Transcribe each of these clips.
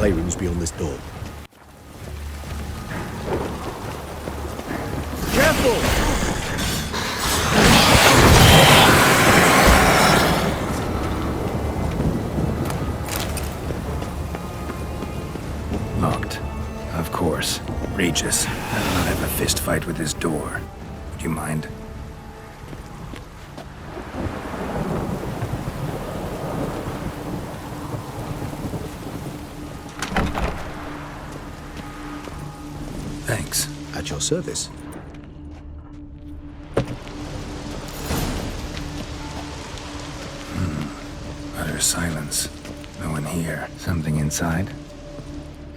playrooms beyond this door. Careful! Locked. Of course. Regis, I will not have a fist fight with this door. Would you mind? Thanks. At your service. Utter silence. No one here. Something inside?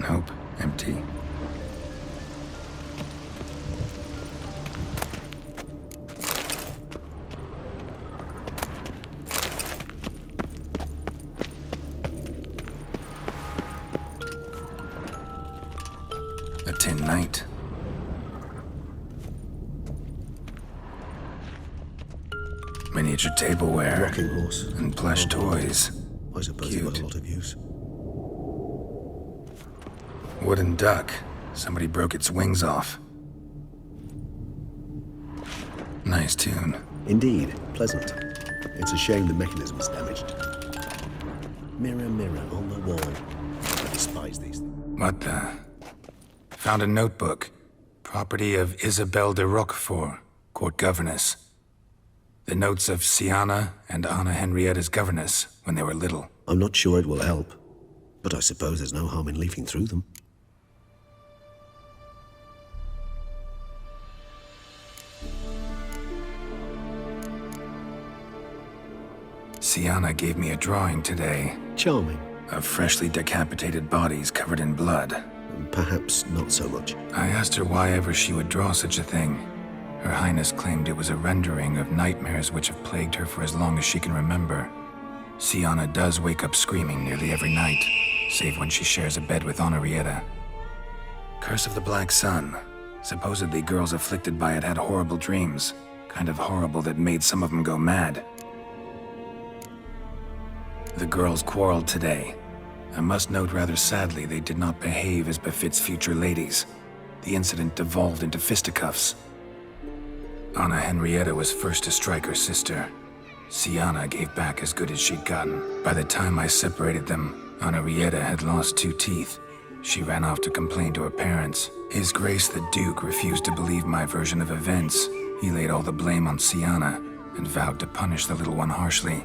Nope. Empty. A tin knight. Miniature tableware. Rocking horse. And plush toys. I suppose it got a lot of use. Wooden duck. Somebody broke its wings off. Nice tune. Indeed, pleasant. It's a shame the mechanism is damaged. Mirror, mirror on the wall. I despise these things. What the? Found a notebook. Property of Isabelle de Roquefort, court governess. The notes of Sienna and Anna Henrietta's governess when they were little. I'm not sure it will help, but I suppose there's no harm in leafing through them. Sienna gave me a drawing today. Charming. Of freshly decapitated bodies covered in blood. Perhaps not so much. I asked her why ever she would draw such a thing. Her Highness claimed it was a rendering of nightmares which have plagued her for as long as she can remember. Sienna does wake up screaming nearly every night, save when she shares a bed with Henrietta. Curse of the Black Sun. Supposedly girls afflicted by it had horrible dreams. Kind of horrible that made some of them go mad. The girls quarreled today. I must note rather sadly they did not behave as befits future ladies. The incident devolved into fisticuffs. Anna Henrietta was first to strike her sister. Sienna gave back as good as she'd gotten. By the time I separated them, Henrietta had lost 2 teeth. She ran off to complain to her parents. His Grace the Duke refused to believe my version of events. He laid all the blame on Sienna and vowed to punish the little one harshly.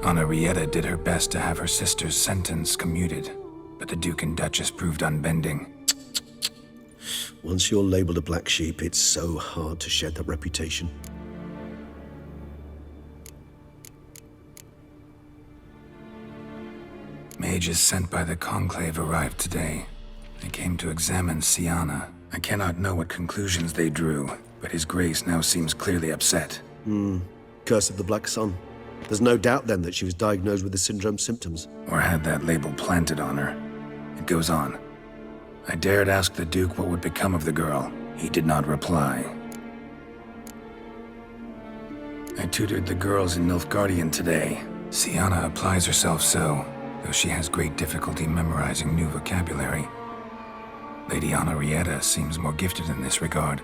Henrietta did her best to have her sister's sentence commuted, but the Duke and Duchess proved unbending. Once you're labeled a black sheep, it's so hard to shed that reputation. Mages sent by the Conclave arrived today. They came to examine Sienna. I cannot know what conclusions they drew, but His Grace now seems clearly upset. Curse of the Black Sun. There's no doubt then that she was diagnosed with the syndrome symptoms. Or had that label planted on her. It goes on. I dared ask the Duke what would become of the girl. He did not reply. I tutored the girls in Nilfgaardian today. Sienna applies herself so, though she has great difficulty memorizing new vocabulary. Lady Henrietta seems more gifted in this regard,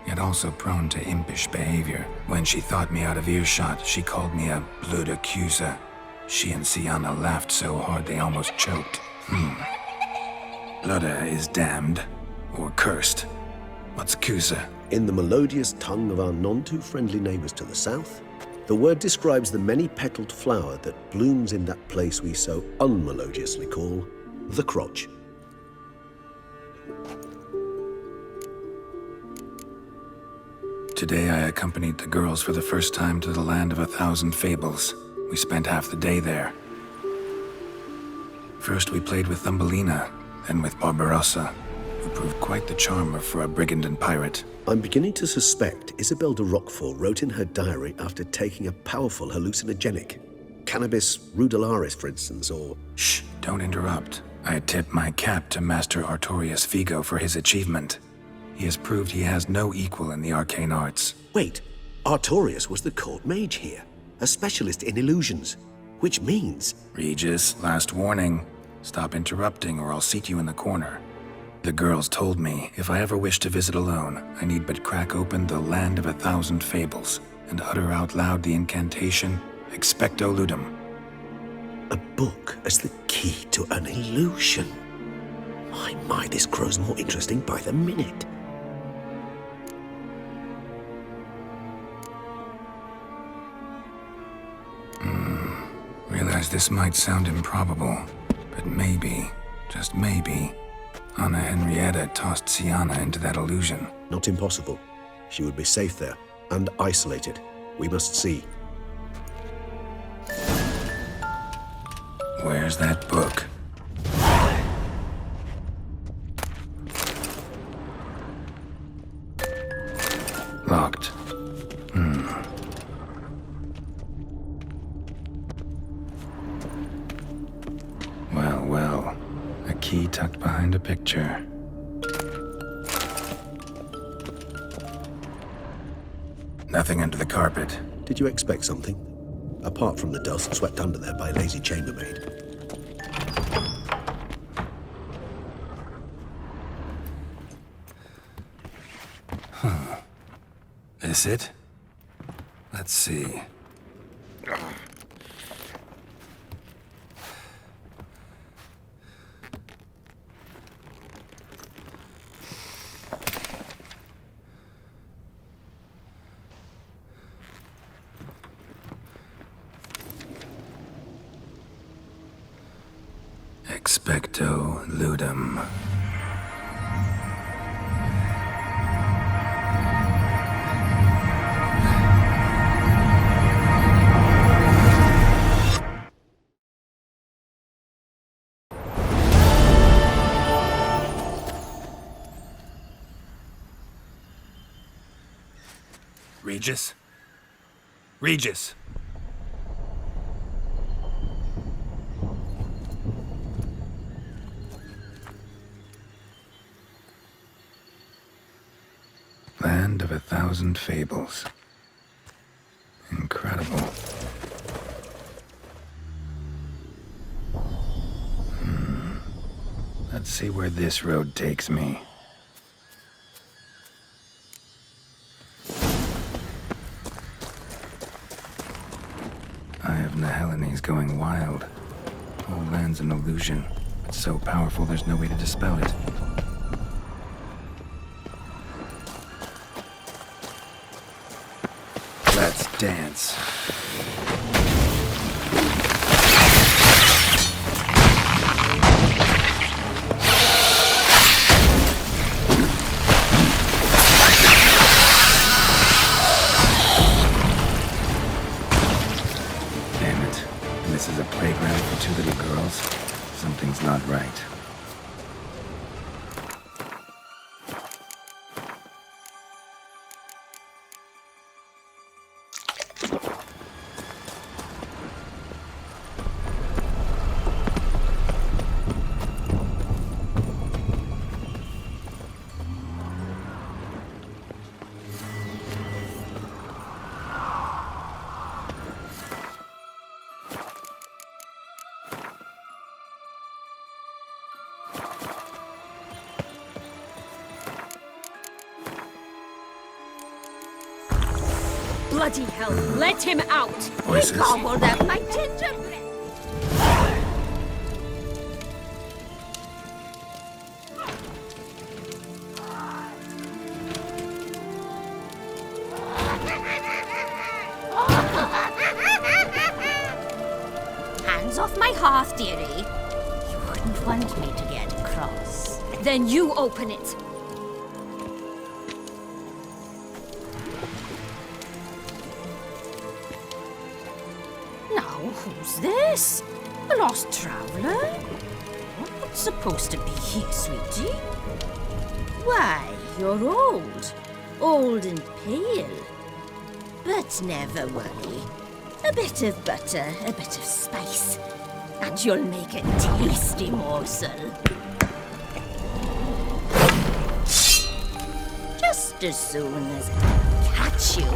yet also prone to impish behavior. When she thought me out of earshot, she called me a blood accuser. She and Sienna laughed so hard they almost choked. Blooda is damned, or cursed. What's Cusa? In the melodious tongue of our none-too-friendly neighbors to the south, the word describes the many-petaled flower that blooms in that place we so unmelodiously call the crotch. Today I accompanied the girls for the first time to the land of 1,000 fables. We spent half the day there. First we played with Thumbelina, then with Barbarossa, who proved quite the charmer for a brigand and pirate. I'm beginning to suspect Isabelle de Roquefort wrote in her diary after taking a powerful hallucinogenic. Cannabis rudularis, for instance, or... Shh, don't interrupt. I tip my cap to Master Artorius Vigo for his achievement. He has proved he has no equal in the arcane arts. Wait, Artorius was the court mage here, a specialist in illusions, which means... Regis, last warning. Stop interrupting or I'll seat you in the corner. The girls told me if I ever wish to visit alone, I need but crack open the Land of 1,000 Fables and utter out loud the incantation, Expecto Ludum. A book as the key to an illusion. My, this grows more interesting by the minute. Realize this might sound improbable, but maybe, just maybe, Anna Henrietta tossed Sienna into that illusion. Not impossible. She would be safe there, and isolated. We must see. Where's that book? Locked. Well. A key tucked behind a picture. Nothing under the carpet. Did you expect something? Apart from the dust swept under there by a lazy chambermaid. This it? Let's see. Expecto Ludum. Regis? Regis! Land of 1,000 Fables. Incredible. Let's see where this road takes me. Eye of Nehelines going wild. Whole land's an illusion. It's so powerful there's no way to dispel it. Let's dance. Damn it. This is a playground for two little girls. Something's not right. Bloody hell, let him out! Voices. He gobbled up my gingerbread! Hands off my hearth, dearie. You wouldn't want me to get cross. Then you open it. Who's this? A lost traveler? What's supposed to be here, sweetie? Why, you're old. Old and pale. But never worry. A bit of butter, a bit of spice, and you'll make a tasty morsel. Just as soon as I catch you.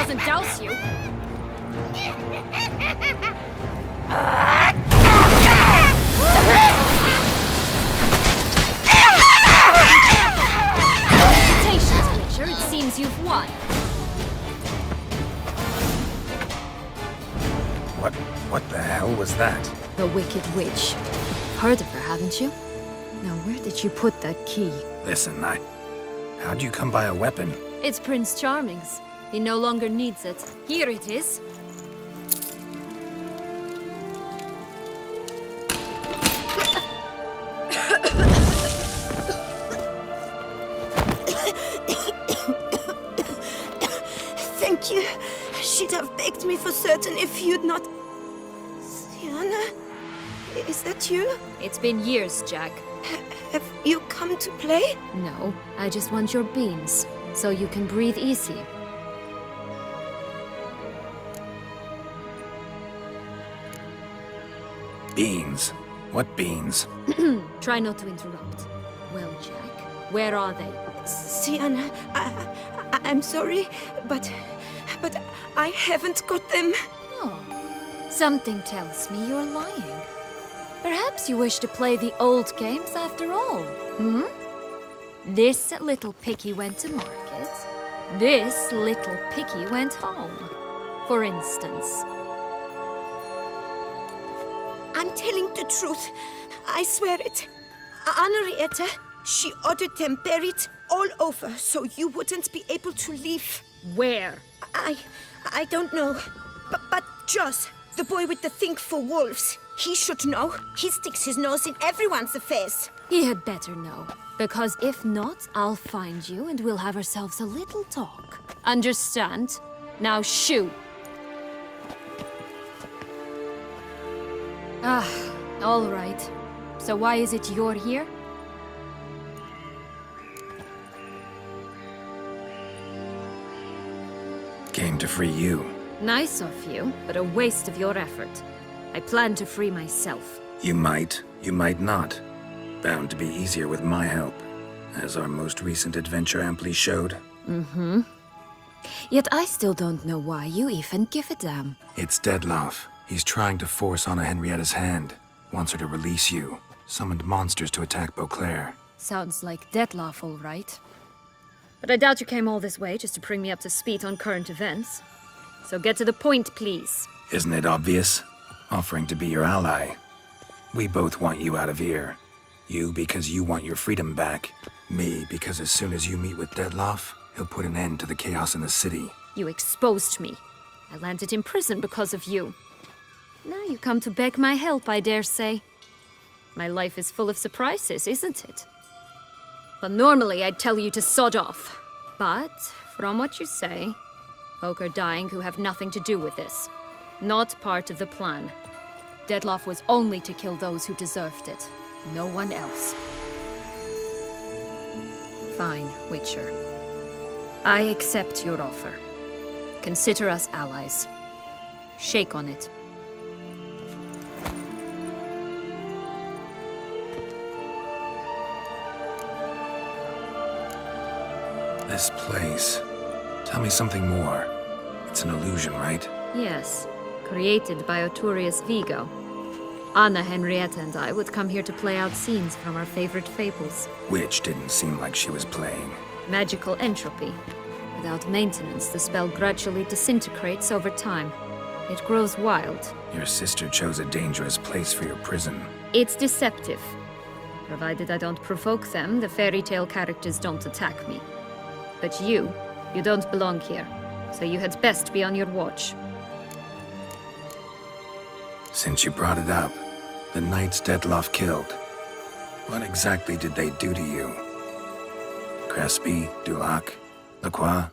doesn't douse you. Mutations, Witcher. It seems you've won. What the hell was that? The Wicked Witch. Heard of her, haven't you? Now, where did you put that key? Listen, how'd you come by a weapon? It's Prince Charming's. He no longer needs it. Here it is. Thank you. She'd have begged me for certain if you'd not... Sienna? Is that you? It's been years, Jack. Have you come to play? No, I just want your beans, so you can breathe easy. Beans? What beans? Try not to interrupt. Well, Jack, where are they? Sienna, I'm sorry, but I haven't got them. Oh, something tells me you're lying. Perhaps you wish to play the old games after all, hmm? This little piggy went to market. This little piggy went home, for instance. I'm telling the truth. I swear it. Henrietta, she ordered them buried all over so you wouldn't be able to leave. Where? I don't know. But Joss, the boy with the thing for wolves, he should know. He sticks his nose in everyone's affairs. He had better know. Because if not, I'll find you and we'll have ourselves a little talk. Understand? Now shoo! Ah, all right. So why is it you're here? Came to free you. Nice of you, but a waste of your effort. I plan to free myself. You might not. Bound to be easier with my help, as our most recent adventure amply showed. Mm-hmm. Yet I still don't know why you even give a damn. It's Dettlaff. He's trying to force Anna Henrietta's hand. Wants her to release you. Summoned monsters to attack Beauclair. Sounds like Dettlaff, all right. But I doubt you came all this way just to bring me up to speed on current events. So get to the point, please. Isn't it obvious? Offering to be your ally. We both want you out of here. You because you want your freedom back. Me because as soon as you meet with Dettlaff, he'll put an end to the chaos in the city. You exposed me. I landed in prison because of you. Now you come to beg my help, I dare say. My life is full of surprises, isn't it? But normally I'd tell you to sod off. But, from what you say, folk are dying who have nothing to do with this. Not part of the plan. Dettlaff was only to kill those who deserved it. No one else. Fine, Witcher. I accept your offer. Consider us allies. Shake on it. This place. Tell me something more. It's an illusion, right? Yes, created by Arturius Vigo. Anna, Henrietta, and I would come here to play out scenes from our favorite fables. Which didn't seem like she was playing. Magical entropy. Without maintenance, the spell gradually disintegrates over time. It grows wild. Your sister chose a dangerous place for your prison. It's deceptive. Provided I don't provoke them, the fairy tale characters don't attack me. But you don't belong here, so you had best be on your watch. Since you brought it up, the knights Dettlaff killed. What exactly did they do to you? Crespi, Dulac, Lacroix,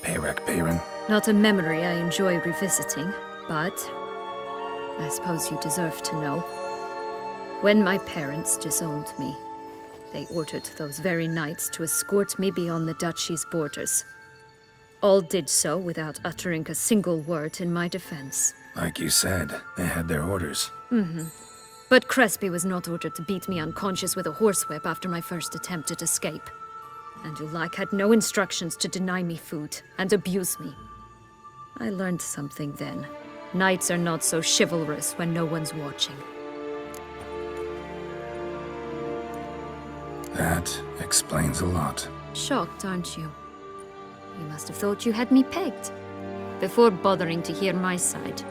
Peyrac Peyran? Not a memory I enjoy revisiting, but I suppose you deserve to know. When my parents disowned me, they ordered those very knights to escort me beyond the duchy's borders. All did so without uttering a single word in my defense. Like you said, they had their orders. Mm-hmm. But Crespi was not ordered to beat me unconscious with a horsewhip after my first attempt at escape. And Dulac had no instructions to deny me food and abuse me. I learned something then. Knights are not so chivalrous when no one's watching. That explains a lot. Shocked, aren't you? You must have thought you had me pegged. Before bothering to hear my side.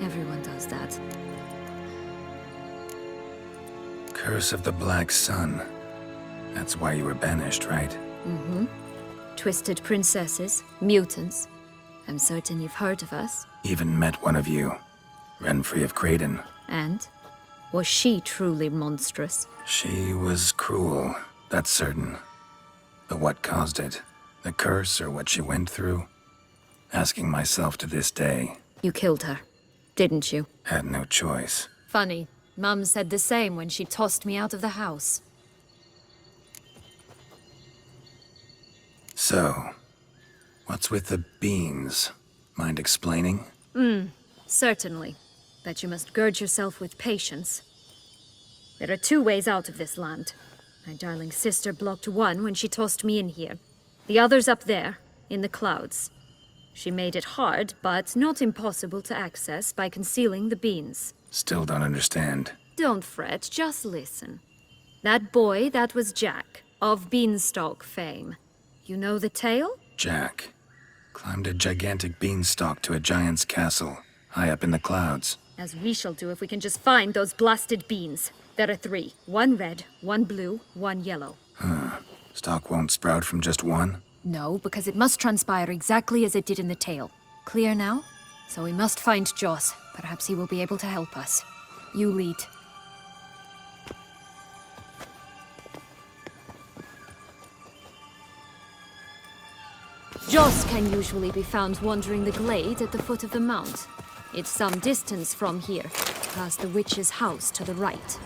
Everyone does that. Curse of the Black Sun. That's why you were banished, right? Mm-hmm. Twisted princesses, mutants. I'm certain you've heard of us. Even met one of you. Renfrey of Craden. And? Was she truly monstrous? She was cruel, that's certain. But what caused it? The curse or what she went through? Asking myself to this day. You killed her, didn't you? Had no choice. Funny. Mum said the same when she tossed me out of the house. So, what's with the beans? Mind explaining? Certainly. But you must gird yourself with patience. There are 2 ways out of this land. My darling sister blocked one when she tossed me in here. The other's up there, in the clouds. She made it hard, but not impossible to access by concealing the beans. Still don't understand. Don't fret, just listen. That boy, that was Jack, of Beanstalk fame. You know the tale? Jack climbed a gigantic beanstalk to a giant's castle, high up in the clouds. As we shall do if we can just find those blasted beans. There are 3. 1 red, 1 blue, 1 yellow. Stalk won't sprout from just one? No, because it must transpire exactly as it did in the tale. Clear now? So we must find Joss. Perhaps he will be able to help us. You lead. Joss can usually be found wandering the glade at the foot of the mount. It's some distance from here, past the witch's house to the right.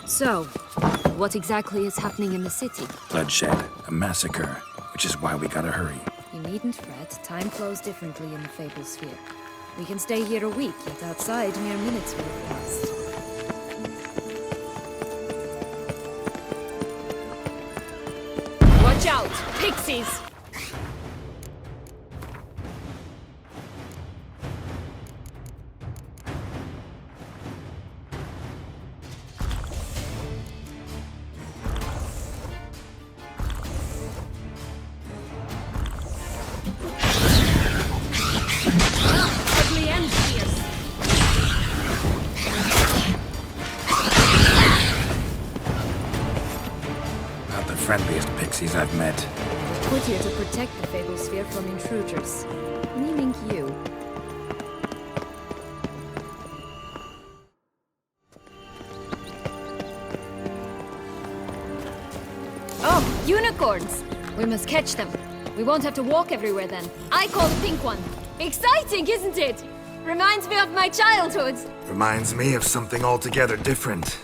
So, what exactly is happening in the city? Bloodshed, a massacre, which is why we gotta hurry. You needn't fret. Time flows differently in the Fables sphere. We can stay here a week, yet outside mere minutes will have passed. Watch out! Pixies! Ugly and fierce. Not the friendliest pixies I've met. Put here to protect the Fable sphere from intruders. Meaning you. Oh, unicorns! We must catch them. We won't have to walk everywhere then. I call the pink one. Exciting, isn't it? Reminds me of my childhood. Reminds me of something altogether different.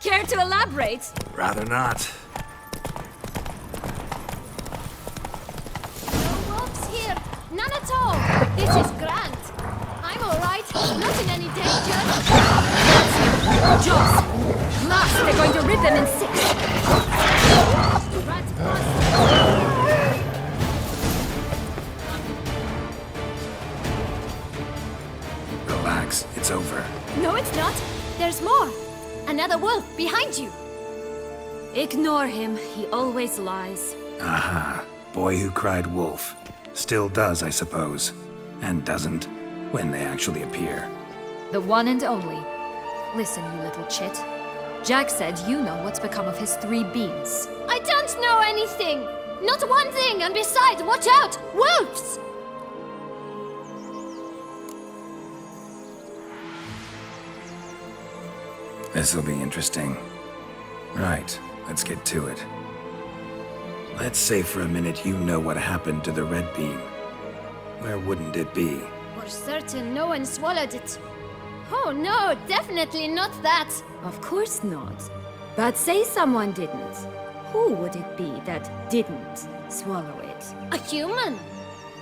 Care to elaborate? Rather not. No wolves here. None at all. This is grand. I'm all right. Not in any danger. Jaws! Last, they're going to rip them in 6. Rats plus. Relax, it's over. No, it's not. There's more. Another wolf behind you. Ignore him. He always lies. Aha. Boy who cried wolf. Still does, I suppose. And doesn't, when they actually appear. The one and only. Listen, you little chit. Jack said you know what's become of his 3 beans. I don't know anything. Not one thing. And besides, watch out. Wolves. This'll be interesting. Right, let's get to it. Let's say for a minute you know what happened to the red bean. Where wouldn't it be? For certain, no one swallowed it. Oh no, definitely not that. Of course not. But say someone didn't. Who would it be that didn't swallow it? A human.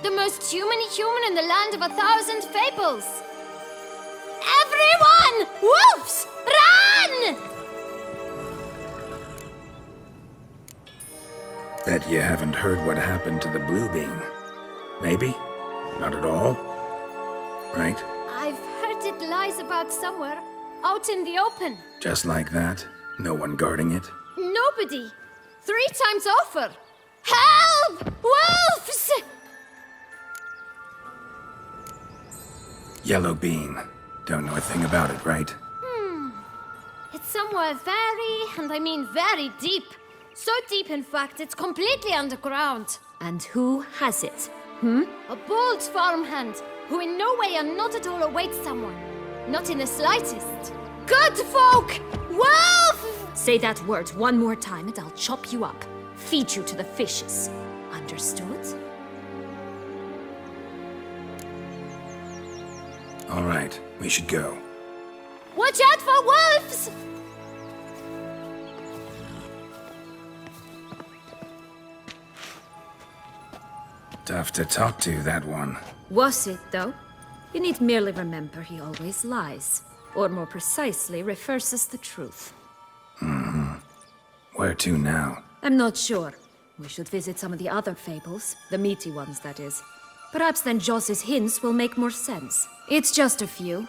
The most human-y human in the land of 1,000 fables. Run! Wolves! Run! Bet you haven't heard what happened to the blue beam. Maybe? Not at all? Right? I've heard it lies about somewhere, out in the open. Just like that? No one guarding it? Nobody. 3 times offer. Help! Wolves! Yellow bean. Don't know a thing about it, right? It's somewhere very, and I mean very deep. So deep, in fact, it's completely underground. And who has it? A bold farmhand, who in no way and not at all awaits someone. Not in the slightest. Good folk! Wolf! Say that word one more time and I'll chop you up. Feed you to the fishes. Understood? All right, we should go. Watch out for wolves! Tough to talk to, that one. Was it, though? You need merely remember he always lies. Or more precisely, reverses the truth. Where to now? I'm not sure. We should visit some of the other fables. The meaty ones, that is. Perhaps then Joss's hints will make more sense. It's just a few.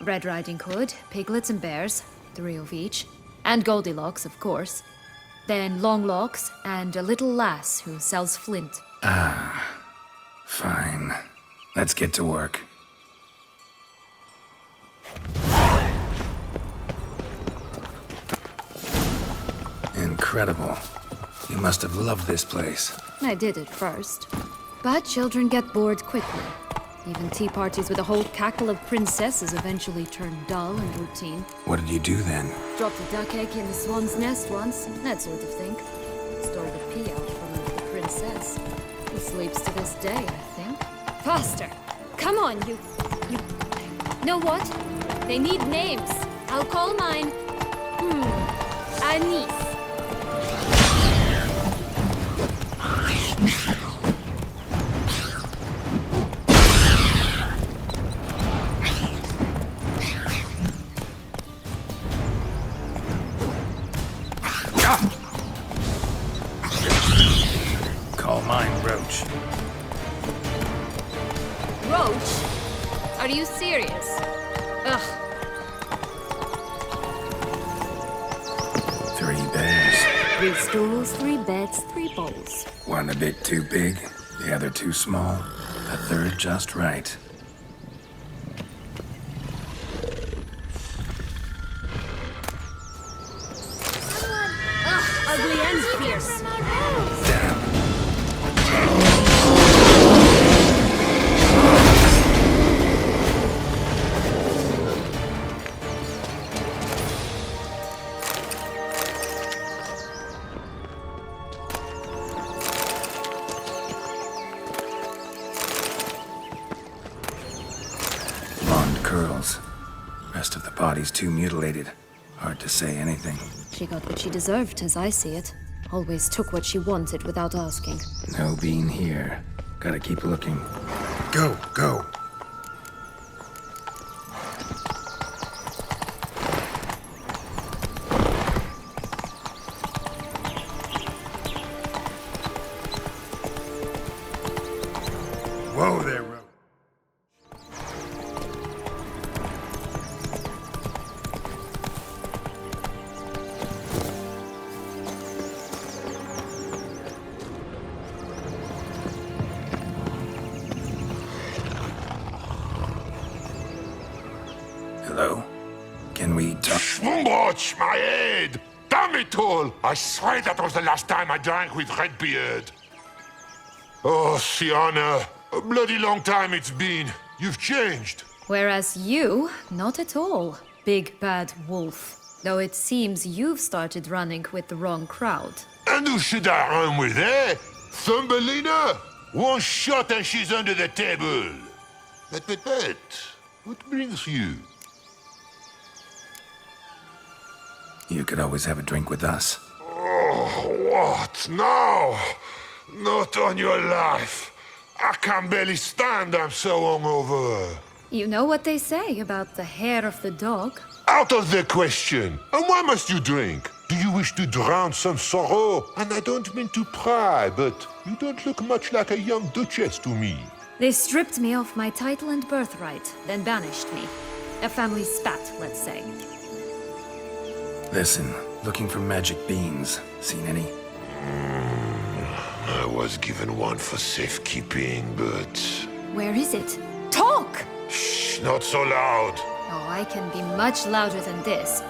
Red Riding Hood, piglets and bears, 3 of each. And Goldilocks, of course. Then Longlocks, and a little lass who sells flint. Fine. Let's get to work. Incredible. You must have loved this place. I did at first. But children get bored quickly. Even tea parties with a whole cackle of princesses eventually turn dull and routine. What did you do then? Dropped a duck egg in the swan's nest once, that sort of thing. Stole the pee out from under the princess. Who sleeps to this day, I think. Faster! Come on, you... Know what? They need names. I'll call mine... Anise. Call mine Roach. Roach? Are you serious? Ugh. 3 bears. 3 stools, 3 beds, 3 bowls. One a bit too big, the other too small, the third just right. Ugly and fierce. Damn. Blonde curls. Rest of the body's too mutilated. Hard to say anything. She got what she deserved, as I see it. Always took what she wanted without asking. No bean here. Gotta keep looking. Go, go. Whoa there, Roach. Hello? Can we talk? Watch my head! Damn it all! I swear that was the last time I drank with Redbeard. Oh, Sienna, a bloody long time it's been. You've changed. Whereas you, not at all. Big bad wolf. Though it seems you've started running with the wrong crowd. And who should I run with, eh? Thumbelina? One shot and she's under the table. But, what brings you? You could always have a drink with us. Oh, what now? Not on your life. I can barely stand, I'm so hungover. You know what they say about the hair of the dog? Out of the question! And why must you drink? Do you wish to drown some sorrow? And I don't mean to pry, but you don't look much like a young duchess to me. They stripped me of my title and birthright, then banished me. A family spat, let's say. Listen, looking for magic beans. Seen any? I was given one for safekeeping, but... Where is it? Talk! Shh, not so loud. Oh, I can be much louder than this.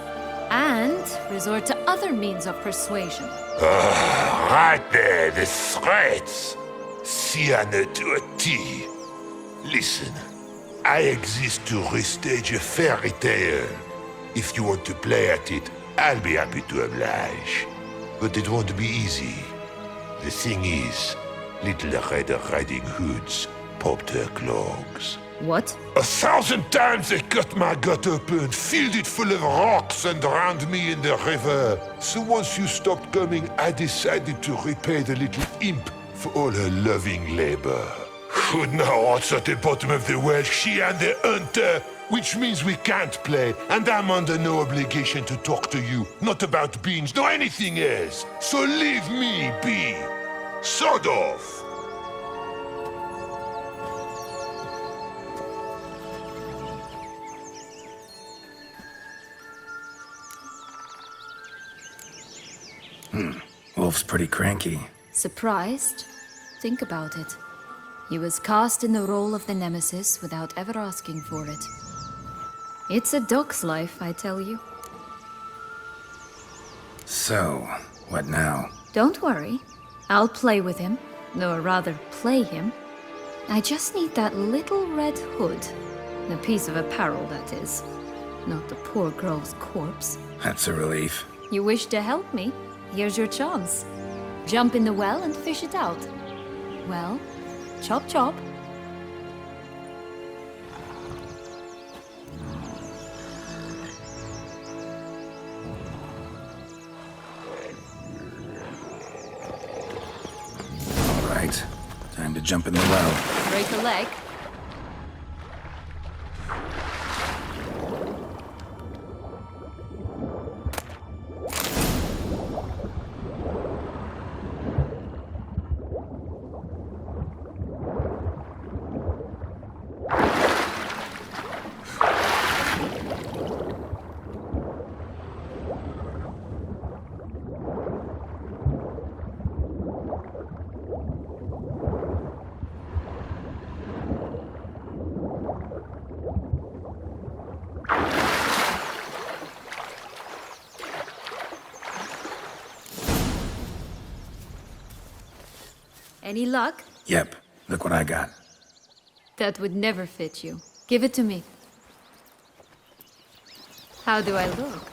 And resort to other means of persuasion. Right there, the threats. Sienna to a T. Listen, I exist to restage a fairy tale. If you want to play at it, I'll be happy to oblige. But it won't be easy. The thing is, little Red Riding Hoods popped her clogs. What? 1,000 times they cut my gut open, filled it full of rocks and drowned me in the river. So once you stopped coming, I decided to repay the little imp for all her loving labor. Now it's at the bottom of the well, she and the hunter, which means we can't play, and I'm under no obligation to talk to you, not about beans, nor anything else. So leave me be. Sod off. Wolf's pretty cranky. Surprised? Think about it. He was cast in the role of the Nemesis without ever asking for it. It's a dog's life, I tell you. So, what now? Don't worry. I'll play with him. Or rather, play him. I just need that little red hood. A piece of apparel, that is. Not the poor girl's corpse. That's a relief. You wish to help me? Here's your chance. Jump in the well and fish it out. Well, chop chop. All right, time to jump in the well. Break a leg. Any luck? Yep, look what I got. That would never fit you. Give it to me. How do I look?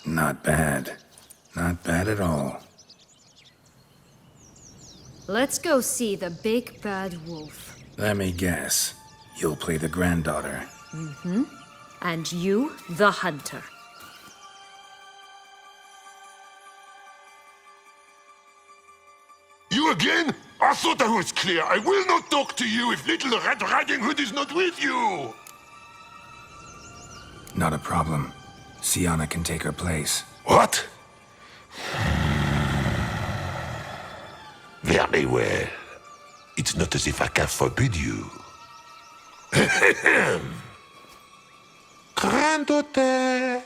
Not bad. Not bad at all. Let's go see the big bad wolf. Let me guess. You'll play the granddaughter. And you, the hunter. You again? I thought I was clear. I will not talk to you if little Red Riding Hood is not with you. Not a problem. Sienna can take her place. What? Very well. It's not as if I can forbid you. Granddaughter,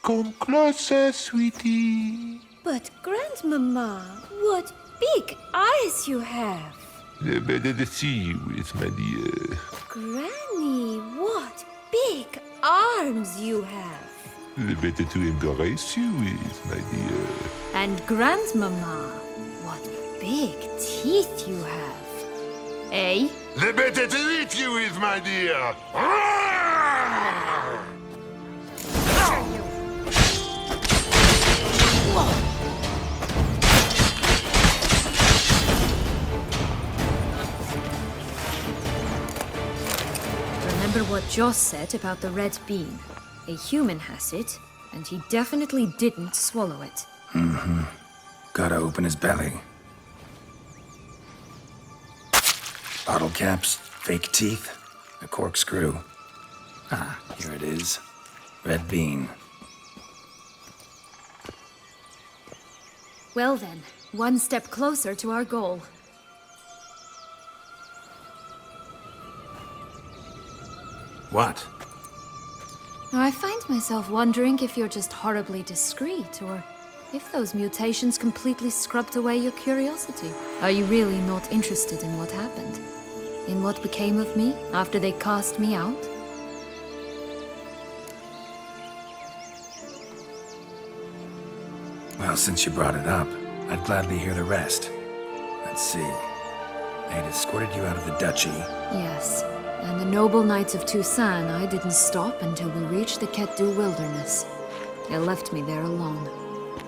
come closer, sweetie. But, Grandmama, what big eyes you have. The better to see you with, my dear. Granny, what big arms you have. The better to embrace you with, my dear. And Grandmama, what big teeth you have. Eh? The better to eat you with, my dear. Remember what Joss said about the red bean. A human has it, And he definitely didn't swallow it. Gotta open his belly. Bottle caps, fake teeth, a corkscrew. Ah, here it is. Red bean. Well then, one step closer to our goal. What? I find myself wondering if you're just horribly discreet, or if those mutations completely scrubbed away your curiosity. Are you really not interested in what happened? In what became of me after they cast me out? Well, since you brought it up, I'd gladly hear the rest. Let's see. They'd escorted you out of the duchy. Yes. And the noble knights of Toussaint, I didn't stop until we reached the Ketdu wilderness. They left me there alone,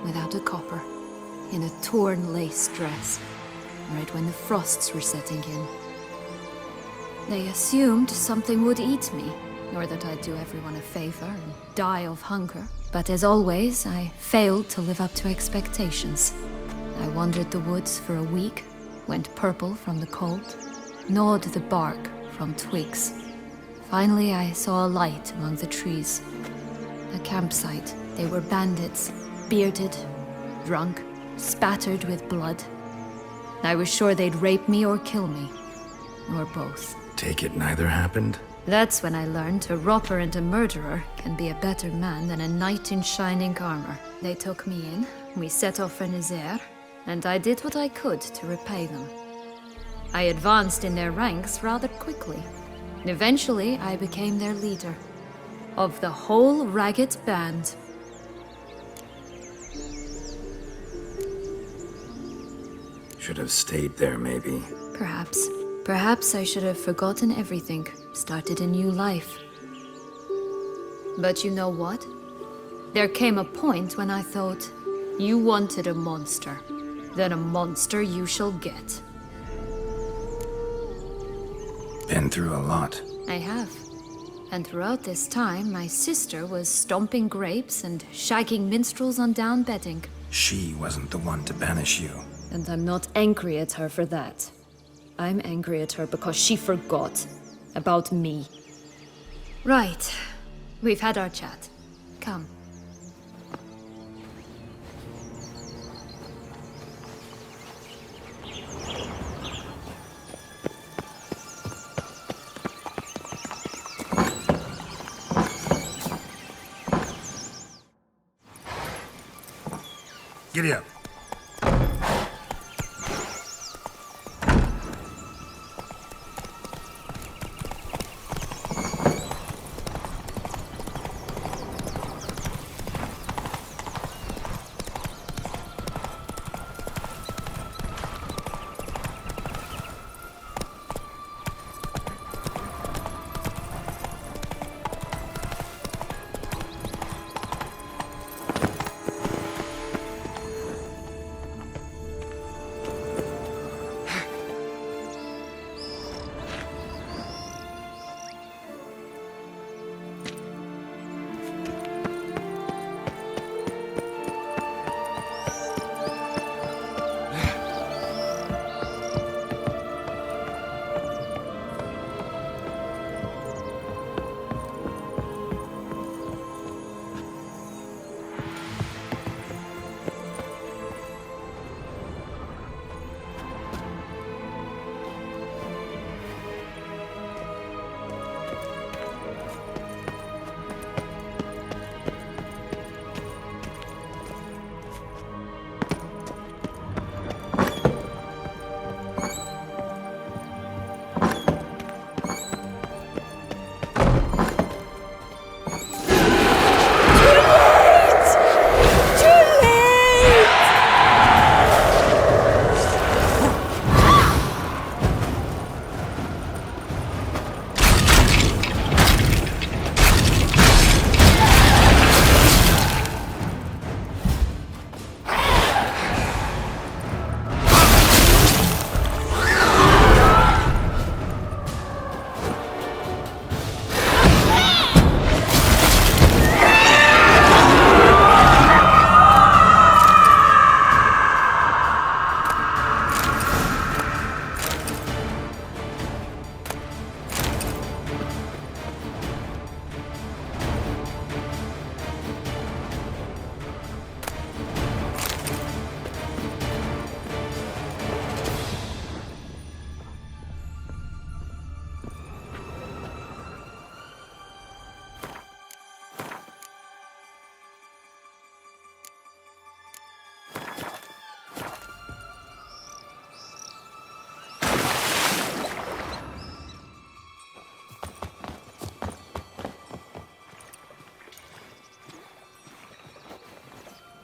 without a copper, in a torn lace dress, right when the frosts were setting in. They assumed something would eat me, or that I'd do everyone a favor and die of hunger. But as always, I failed to live up to expectations. I wandered the woods for a week, went purple from the cold, gnawed the bark from twigs. Finally, I saw a light among the trees. A campsite. They were bandits, bearded, drunk, spattered with blood. I was sure they'd rape me or kill me, or both. Take it neither happened? That's when I learned a robber and a murderer can be a better man than a knight in shining armor. They took me in, we set off for Nazaire, and I did what I could to repay them. I advanced in their ranks rather quickly. Eventually, I became their leader. Of the whole ragged band. Should have stayed there, maybe. Perhaps. Perhaps I should have forgotten everything, started a new life. But you know what? There came a point when I thought, you wanted a monster. Then a monster you shall get. Been through a lot. I have. And throughout this time, my sister was stomping grapes and shagging minstrels on down bedding. She wasn't the one to banish you. And I'm not angry at her for that. I'm angry at her because she forgot about me. Right. We've had our chat. Come. Giddy up.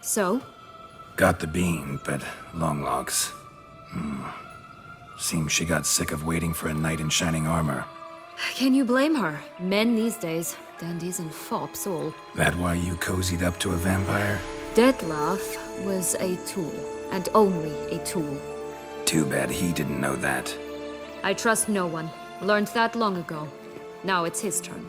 So? Got the bean, but long logs. Seems she got sick of waiting for a knight in shining armor. Can you blame her? Men these days, dandies and fops all. That why you cozied up to a vampire? Detlef was a tool, and only a tool. Too bad he didn't know that. I trust no one. Learned that long ago. Now it's his turn.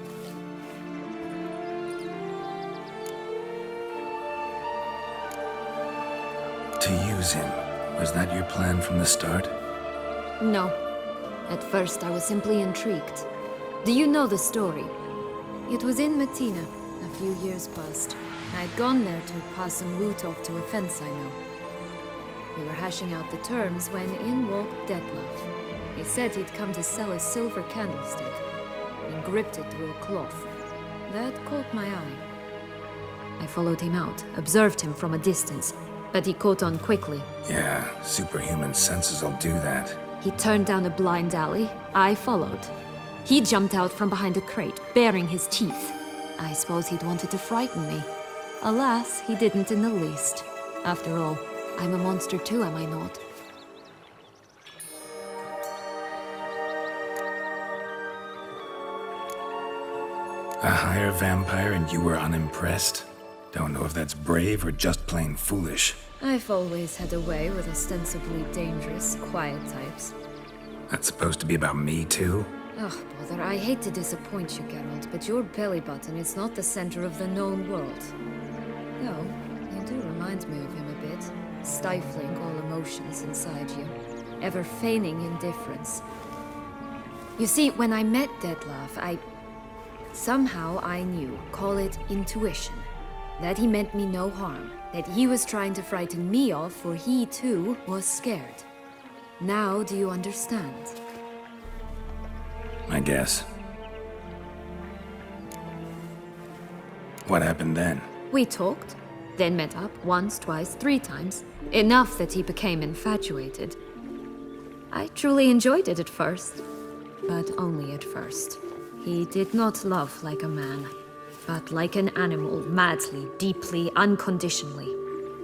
To use him, was that your plan from the start? No. At first, I was simply intrigued. Do you know the story? It was in Matina, a few years past. I'd gone there to pass some loot off to a fence I know. We were hashing out the terms when in walked Detlef. He said he'd come to sell a silver candlestick, and gripped it through a cloth. That caught my eye. I followed him out, observed him from a distance, but he caught on quickly. Yeah, superhuman senses will do that. He turned down a blind alley. I followed. He jumped out from behind a crate, baring his teeth. I suppose he'd wanted to frighten me. Alas, he didn't in the least. After all, I'm a monster too, am I not? A higher vampire and you were unimpressed? Don't know if that's brave or just plain foolish. I've always had a way with ostensibly dangerous, quiet types. That's supposed to be about me too? Ugh, bother, I hate to disappoint you, Geralt, but your belly button is not the center of the known world. No, you do remind me of him a bit. Stifling all emotions inside you. Ever feigning indifference. You see, when I met Detlef, somehow I knew, call it intuition, that he meant me no harm, that he was trying to frighten me off, for he too was scared. Now do you understand? I guess. What happened then? We talked, then met up once, twice, 3 times. Enough that he became infatuated. I truly enjoyed it at first, but only at first. He did not love like a man, but like an animal, madly, deeply, unconditionally,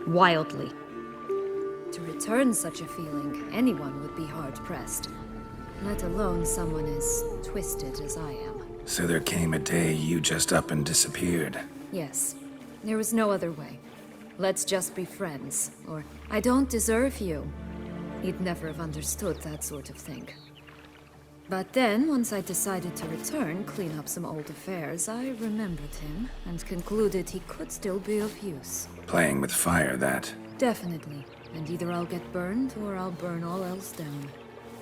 wildly. To return such a feeling, anyone would be hard-pressed, let alone someone as twisted as I am. So there came a day you just up and disappeared. Yes, there was no other way. Let's just be friends, or I don't deserve you. He'd never have understood that sort of thing. But then, once I decided to return, clean up some old affairs, I remembered him and concluded he could still be of use. Playing with fire, that. Definitely. And either I'll get burned or I'll burn all else down.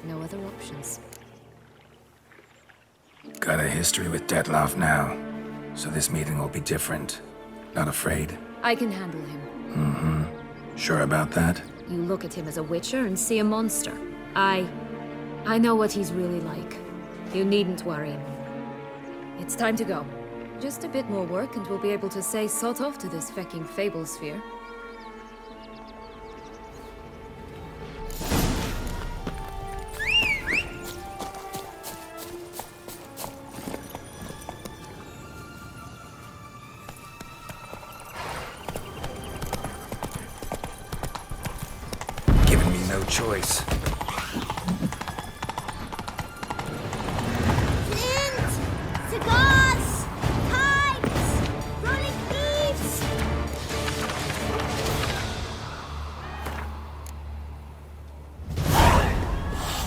No other options. Got a history with Detlef now, so this meeting will be different. Not afraid? I can handle him. Mm-hmm. Sure about that? You look at him as a witcher and see a monster. I know what he's really like. You needn't worry. It's time to go. Just a bit more work and we'll be able to say sod off to this fecking Fables sphere. Giving me no choice.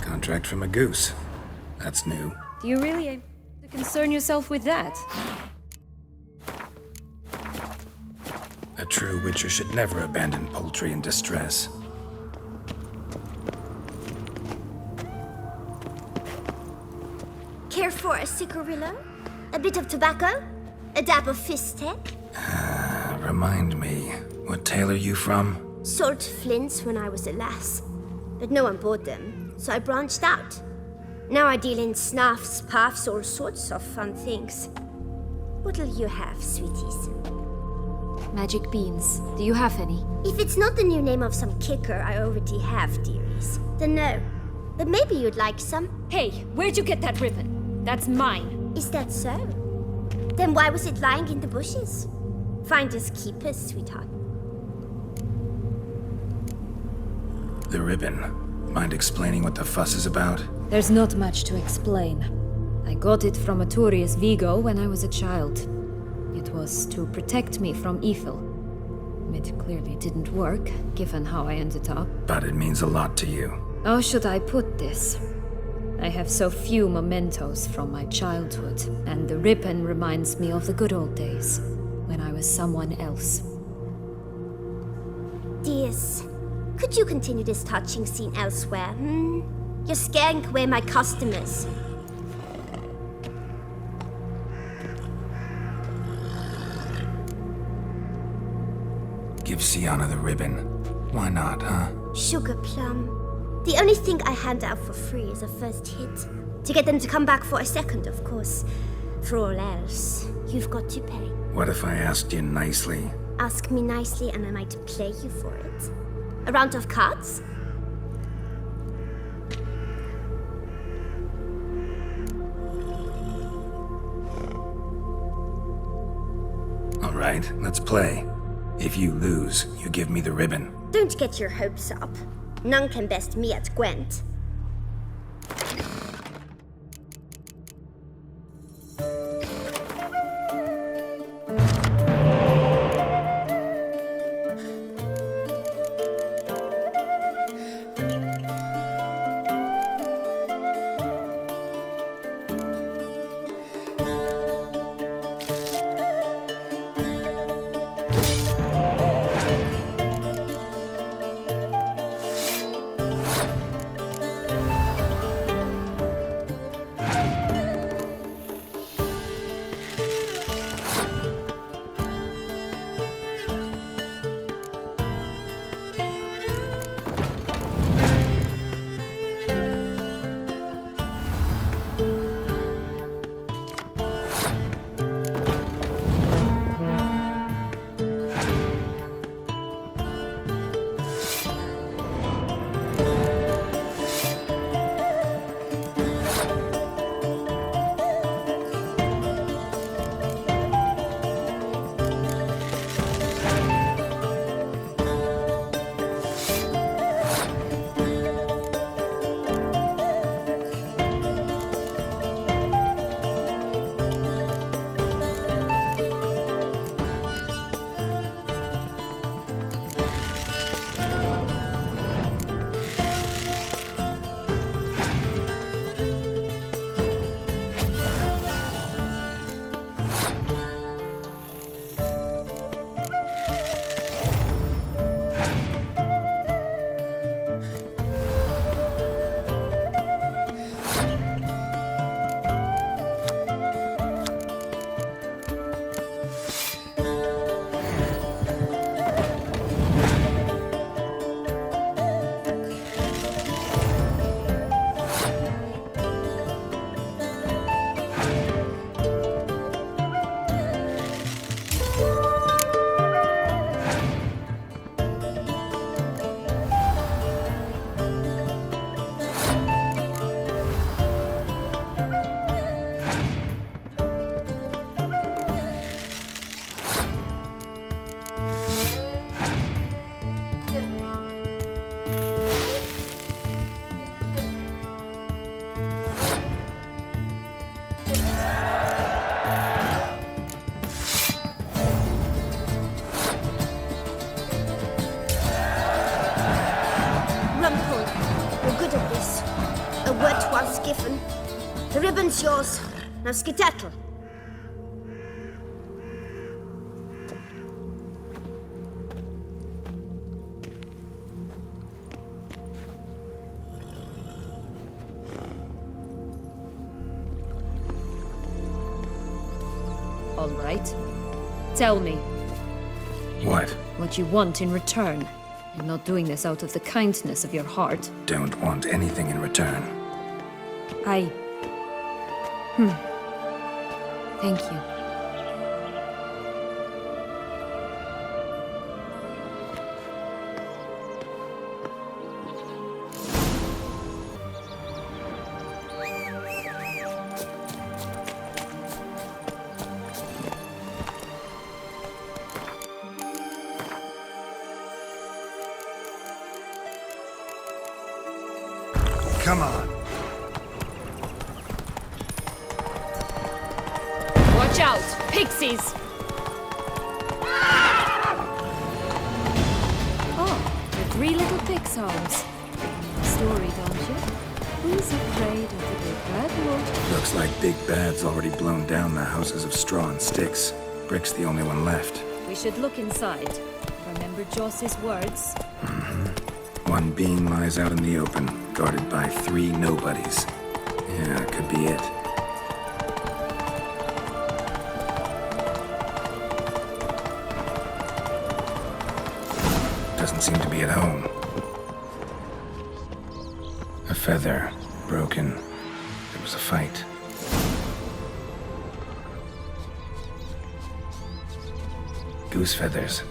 Contract from a goose. That's new. Do you really aim to concern yourself with that? A true witcher should never abandon poultry in distress. Care for a cigarillo? A bit of tobacco? A dab of fistek? Remind me, what tale are you from? Sold flints when I was a lass, but no one bought them, so I branched out. Now I deal in snuffs, puffs, all sorts of fun things. What'll you have, sweeties? Magic beans. Do you have any? If it's not the new name of some kicker I already have, dearies, then no. But maybe you'd like some? Hey, where'd you get that ribbon? That's mine. Is that so? Then why was it lying in the bushes? Finders keepers, sweetheart. The ribbon. Mind explaining what the fuss is about? There's not much to explain. I got it from Arturius Vigo when I was a child. It was to protect me from evil. It clearly didn't work, given how I ended up. But it means a lot to you. How should I put this? I have so few mementos from my childhood, and the ribbon reminds me of the good old days, when I was someone else. Dears, could you continue this touching scene elsewhere, You're scaring away my customers. Give Sienna the ribbon. Why not, huh? Sugar plum. The only thing I hand out for free is a first hit. To get them to come back for a second, of course. For all else, you've got to pay. What if I asked you nicely? Ask me nicely and I might play you for it. A round of cards? All right, let's play. If you lose, you give me the ribbon. Don't get your hopes up. None can best me at Gwent. The ribbon's yours. Now skedaddle. All right. Tell me. What? What you want in return. I'm not doing this out of the kindness of your heart. Don't want anything in return. Thank you. come on. Watch out! Pixies! Oh, the three little pixels. Story, don't you? Who's afraid of the big bad wolf? Looks like Big Bad's already blown down the houses of straw and sticks. Brick's the only one left. We should look inside. Remember Joss's words? One being lies out in the open, guarded by 3 nobodies. Yeah, could be it. Doesn't seem to be at home. A feather, broken. There was a fight. Goose feathers.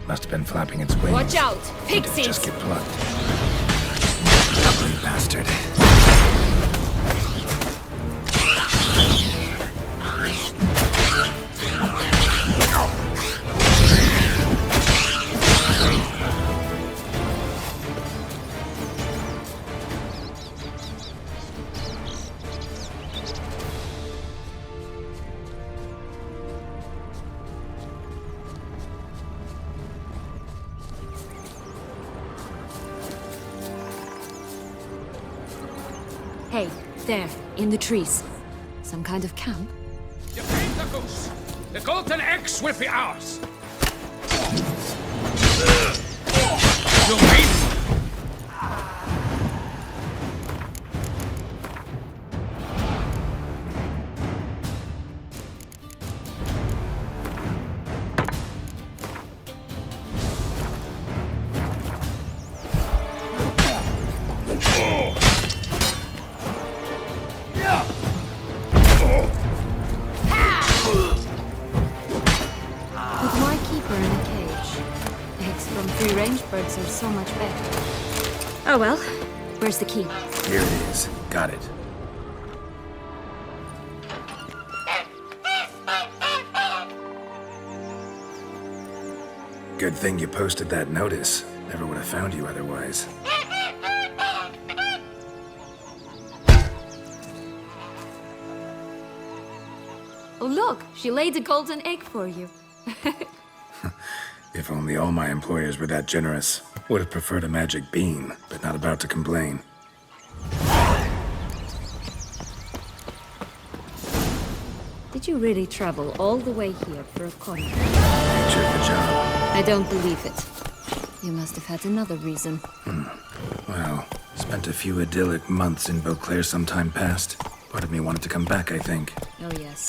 Must have been flapping its wings. Watch out! Did Pixies! just get plucked. Ugly bastard. Hey, there, in the trees. Some kind of camp? You paid the goose. The golden eggs will be ours. You win. With my keeper in a cage, eggs from free-range birds are so much better. Oh well, where's the key? Here it is. Got it. Good thing you posted that notice. Never would have found you otherwise. Oh look, she laid a golden egg for you. If only all my employers were that generous. Would have preferred a magic bean, but not about to complain. Did you really travel all the way here for a contract? Nature of the job. I don't believe it. You must have had another reason. Well, spent a few idyllic months in Beauclair some time past. Part of me wanted to come back, I think. Oh yes.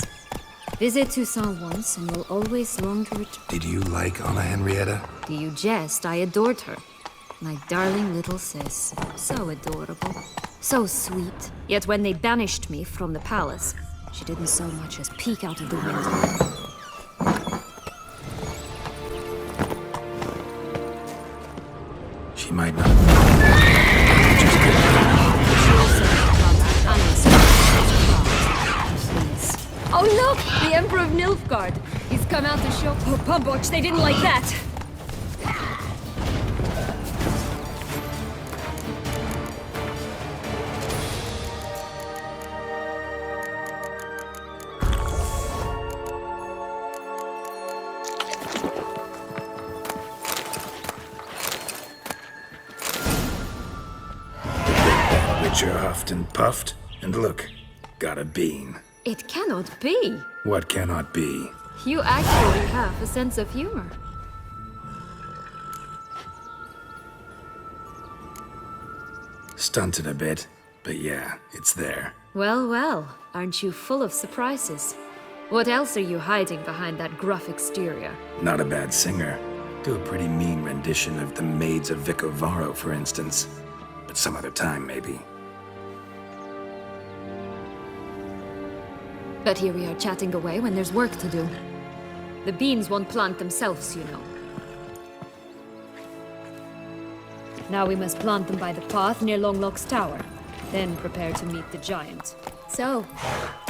Visit Toussaint once and you'll always long to return. Did you like Anna Henrietta? Do you jest? I adored her. My darling little sis. So adorable. So sweet. Yet when they banished me from the palace, she didn't so much as peek out of the window. She might not. Just She also got Please. Oh look! The Emperor of Nilfgaard! He's come out to show... Oh, Pumboch, they didn't like that! Witcher huffed and puffed, and look, got a bean. It cannot be! What cannot be? You actually have a sense of humor. Stunted a bit, but yeah, it's there. Well, well, aren't you full of surprises? What else are you hiding behind that gruff exterior? Not a bad singer. Do a pretty mean rendition of The Maids of Vicovaro, for instance. But some other time, maybe. But here we are chatting away when there's work to do. The beans won't plant themselves, you know. Now we must plant them by the path near Longlock's tower. Then prepare to meet the giant. So,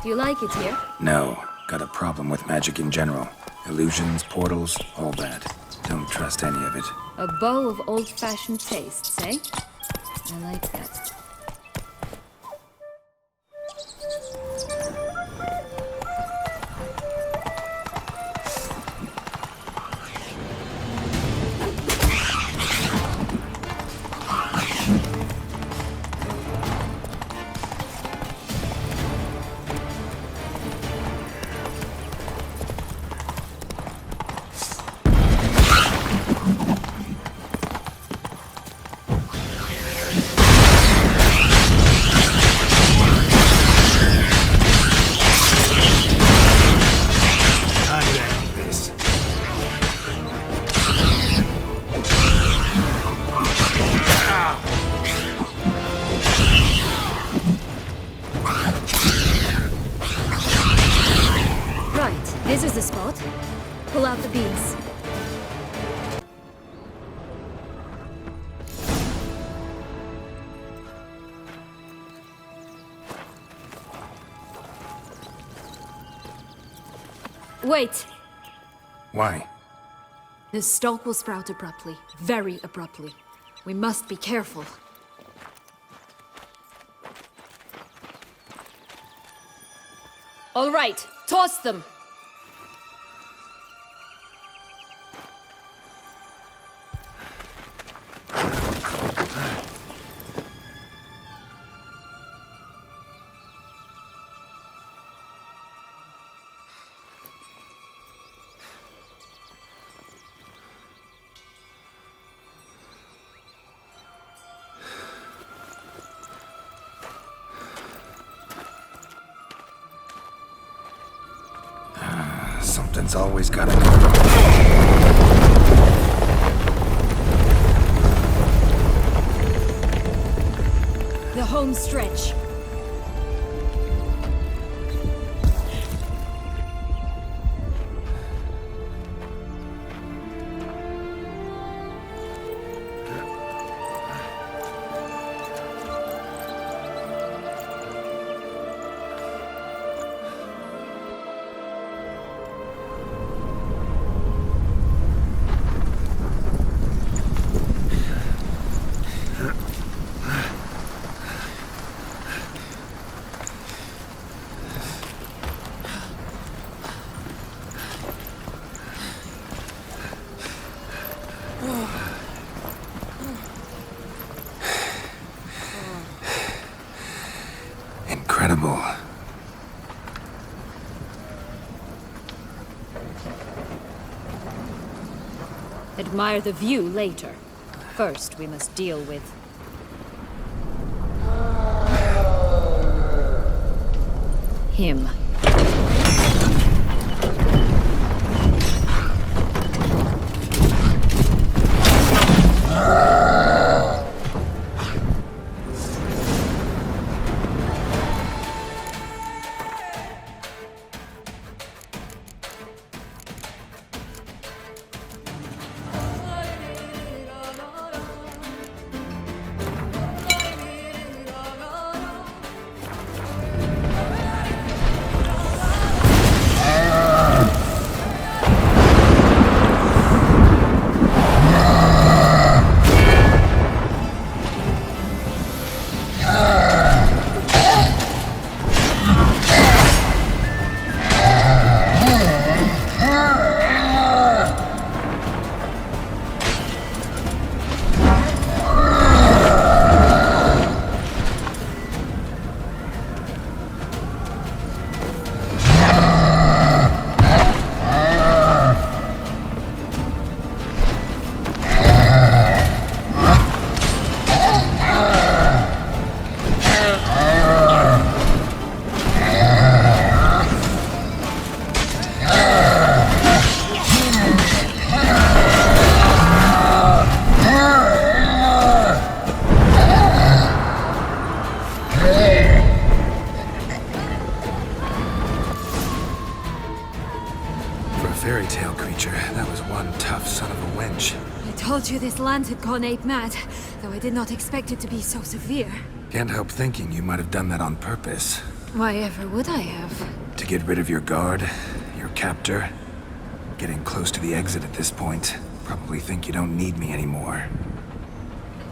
do you like it here? No, got a problem with magic in general. Illusions, portals, all that. Don't trust any of it. A bow of old-fashioned tastes, eh? I like that. This is the spot. Pull out the beams. Wait! Why? The stalk will sprout abruptly. Very abruptly. We must be careful. All right, toss them! Something's always gotta go. The home stretch. Incredible. Admire the view later. First, we must deal with... him. Fairy tale creature. That was one tough son of a wench. I told you this land had gone ape mad, though I did not expect it to be so severe. Can't help thinking you might have done that on purpose. Why ever would I have? To get rid of your guard, your captor. Getting close to the exit at this point. Probably think you don't need me anymore.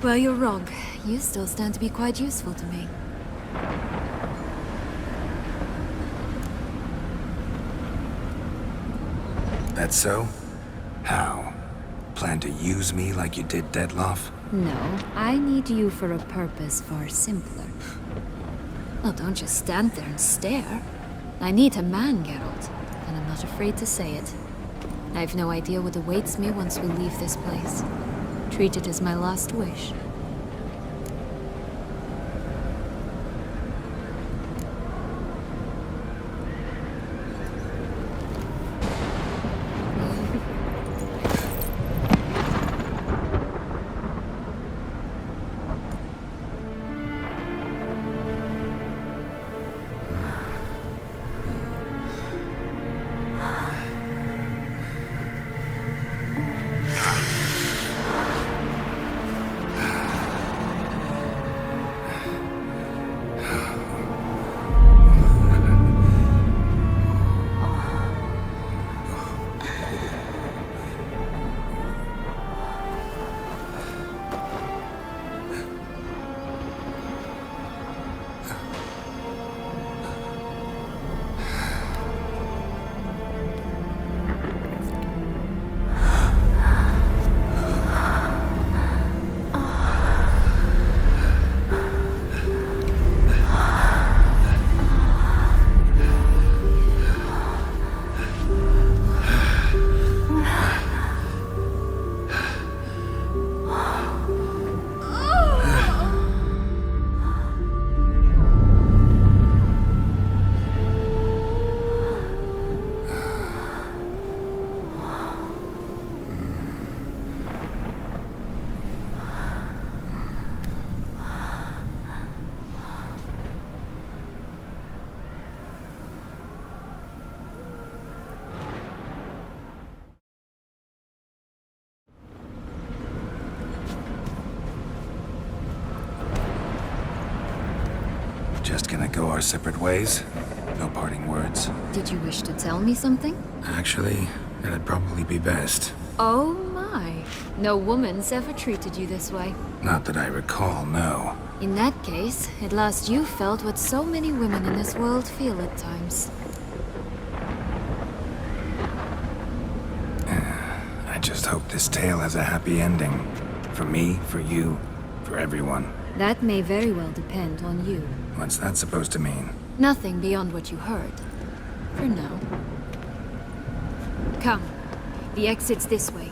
Well, you're wrong. You still stand to be quite useful to me. That so? How? Plan to use me like you did Dettlaff? No, I need you for a purpose far simpler. Well, don't just stand there and stare. I need a man, Geralt, and I'm not afraid to say it. I've no idea what awaits me once we leave this place. Treat it as my last wish. our separate ways. No parting words. Did you wish to tell me something? Actually, that'd probably be best. Oh my. No woman's ever treated you this way. Not that I recall, no. In that case, at last you felt what so many women in this world feel at times. I just hope this tale has a happy ending. For me, for you, for everyone. That may very well depend on you. What's that supposed to mean? Nothing beyond what you heard. For now. Come. The exit's this way.